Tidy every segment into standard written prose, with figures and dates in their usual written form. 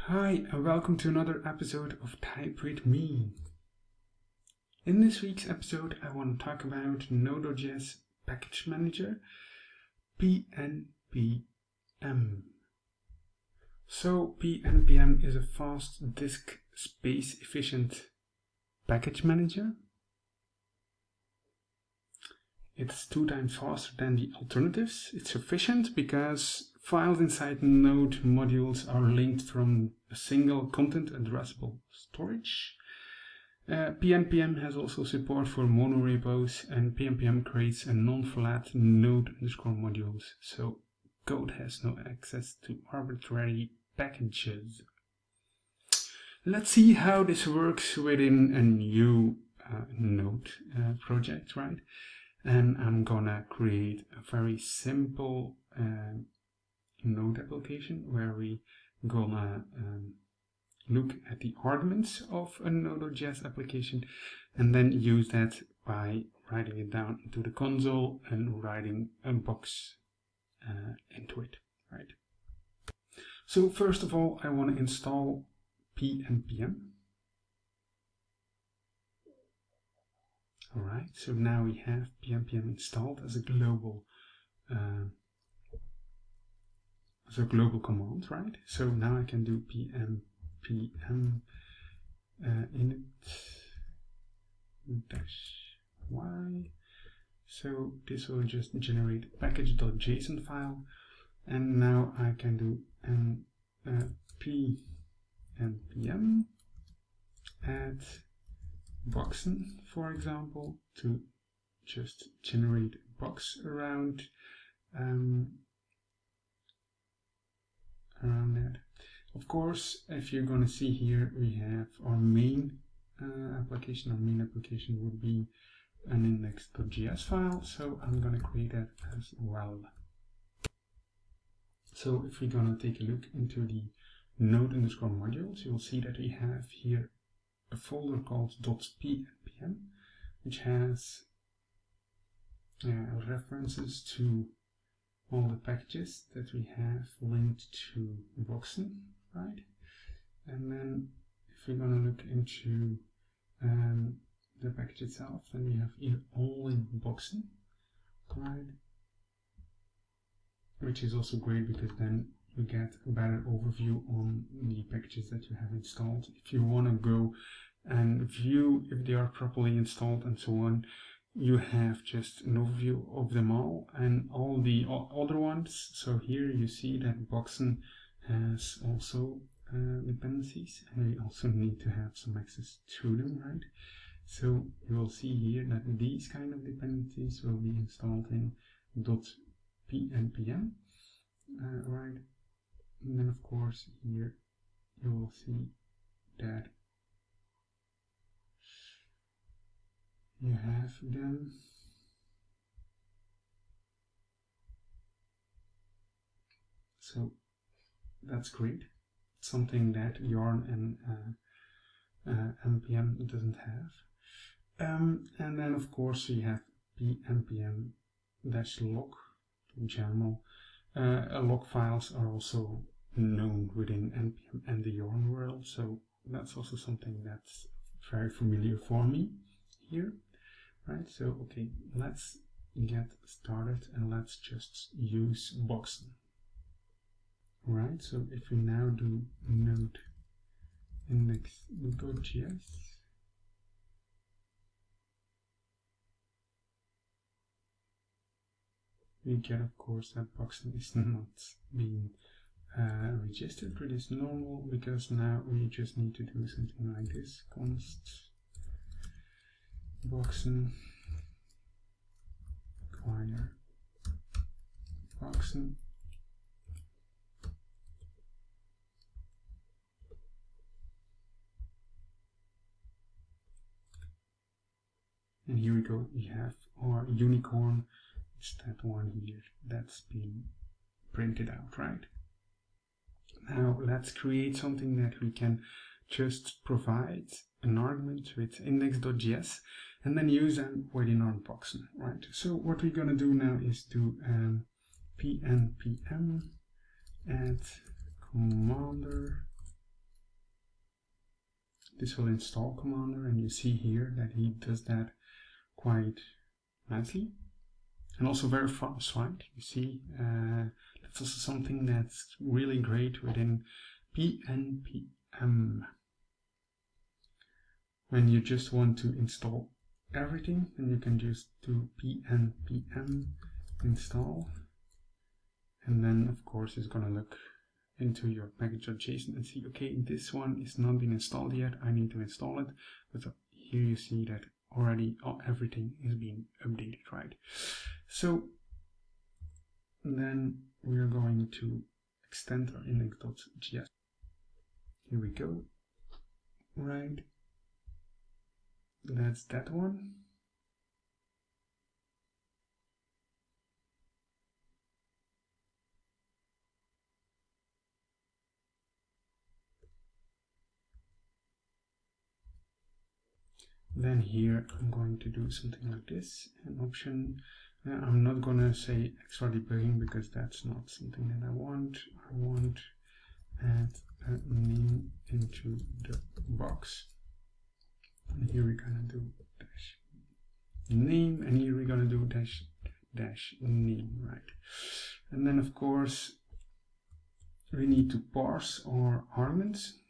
Hi, and welcome to another episode of Type With Me. In this week's episode, I want to talk about node.js package manager, pnpm. So, pnpm is a fast disk space efficient package manager. It's 2 times faster than the alternatives. It's efficient because files inside node modules are linked from a single content addressable storage. pnpm has also support for monorepos, and pnpm creates a non-flat node underscore modules, so code has no access to arbitrary packages. Let's see how this works within a new node project, right? And I'm gonna create a very simple node application where we gonna look at the arguments of a node.js application and then use that by writing it down into the console and writing a box into it, right? So first of all, I want to install pnpm. Alright, so now we have pnpm installed as a global command, right? So now I can do pnpm init-y. So this will just generate a package.json file, and now I can do pnpm add boxen, for example, to just generate a box around that. Of course, if you're going to see here, we have our main application. Our main application would be an index.js file, so I'm going to create that as well. So if we're going to take a look into the node underscore modules, you'll see that we have here a folder called .pnpm, which has references to all the packages that we have linked to boxen, right? And then if we're going to look into the package itself, then we have here only boxen, right? Which is also great because then you get a better overview on the packages that you have installed. If you want to go and view if they are properly installed and so on, you have just an overview of them all and all the other ones. So here you see that boxen has also dependencies, and we also need to have some access to them, right? So you will see here that these kind of dependencies will be installed in .pnpm, right? And then of course here you will see that you have them. So that's great. It's something that Yarn and npm doesn't have. And then of course we have pnpm-log YAML. Log files are also known within npm and the Yarn world, so that's also something that's very familiar for me here, right? So okay, let's get started and let's just use boxen. Right, so if we now do node index.js, we get, of course, that boxen is not being registered, but it's normal because now we just need to do something like this: const boxen acquire boxen. And here we go, we have our unicorn. It's that one here that's been printed out, right? Now let's create something that we can just provide an argument with index.js and then use them within our boxen, right? So what we're going to do now is do pnpm add commander this will install Commander, and you see here that he does that quite nicely and also very fast, right? You see, that's also something that's really great within pnpm. When you just want to install everything, then you can just do pnpm install, and then of course it's gonna look into your package.json and see, okay, this one is not been installed yet, I need to install it. But here you see that already everything is being updated, right? So then we are going to extend our index.js. Here we go, right? That's that one. Then here I'm going to do something like this, an option. I'm not gonna say extra debugging because that's not something that I want. I want add a name into the box. And here we're gonna do dash name, and here we're gonna do dash name, right? And then of course we need to parse our arguments,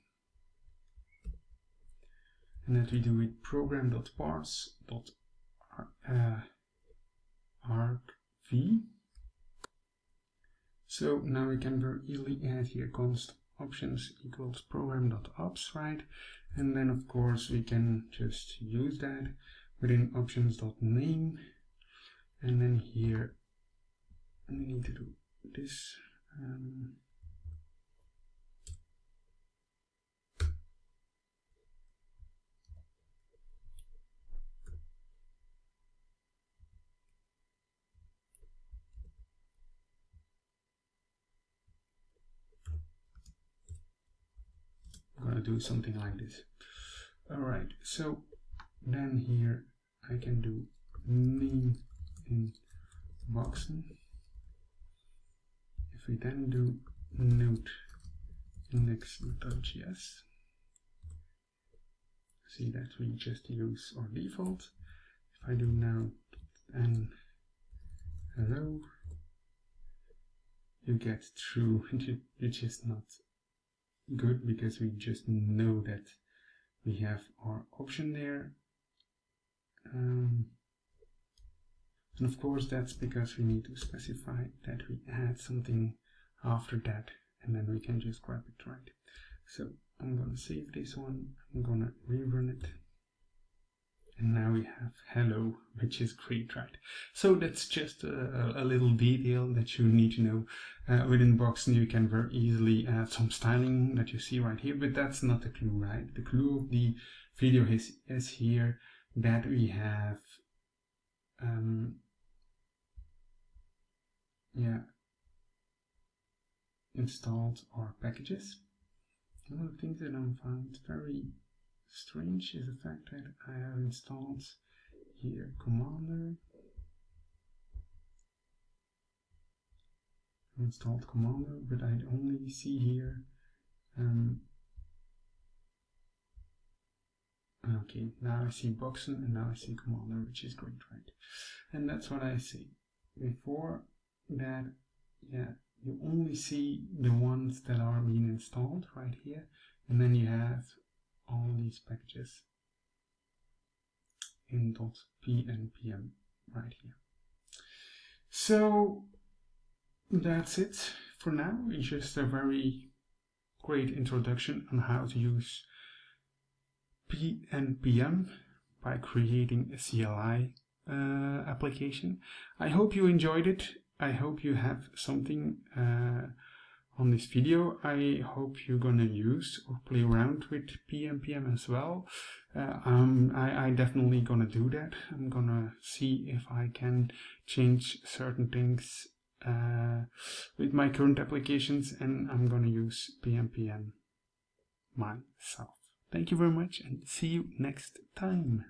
and that we do it program.parse.argv. So now we can very easily add here const options equals program.ops, right? And then of course we can just use that within options.name, and then here we need to do this. I'm gonna do something like this. Alright, so then here I can do name in boxen. If we then do node index.js, see that we just use our default. If I do now and hello, you get true, which is not good because we just know that we have our option there. And of course that's because we need to specify that we add something after that, and then we can just grab it, right? So I'm gonna save this one, I'm gonna rerun it, and now we have hello, which is great, right? So that's just a little detail that you need to know. Within boxen you can very easily add some styling that you see right here, but that's not the clue, right? The clue of the video is here that we have installed our packages. One of the things that I found very strange is the fact that I have installed here Commander. I installed Commander, but I only see here okay, now I see boxen and now I see Commander, which is great, right? And that's what I see. Before that, yeah, you only see the ones that are being installed right here, and then you have all these packages in .pnpm right here. So that's it for now. It's just a very great introduction on how to use pnpm by creating a CLI application. I hope you enjoyed it. I hope you have something on this video. I hope you're gonna use or play around with pnpm as well. I definitely gonna do that. I'm gonna see if I can change certain things with my current applications, and I'm gonna use pnpm myself. Thank you very much and see you next time.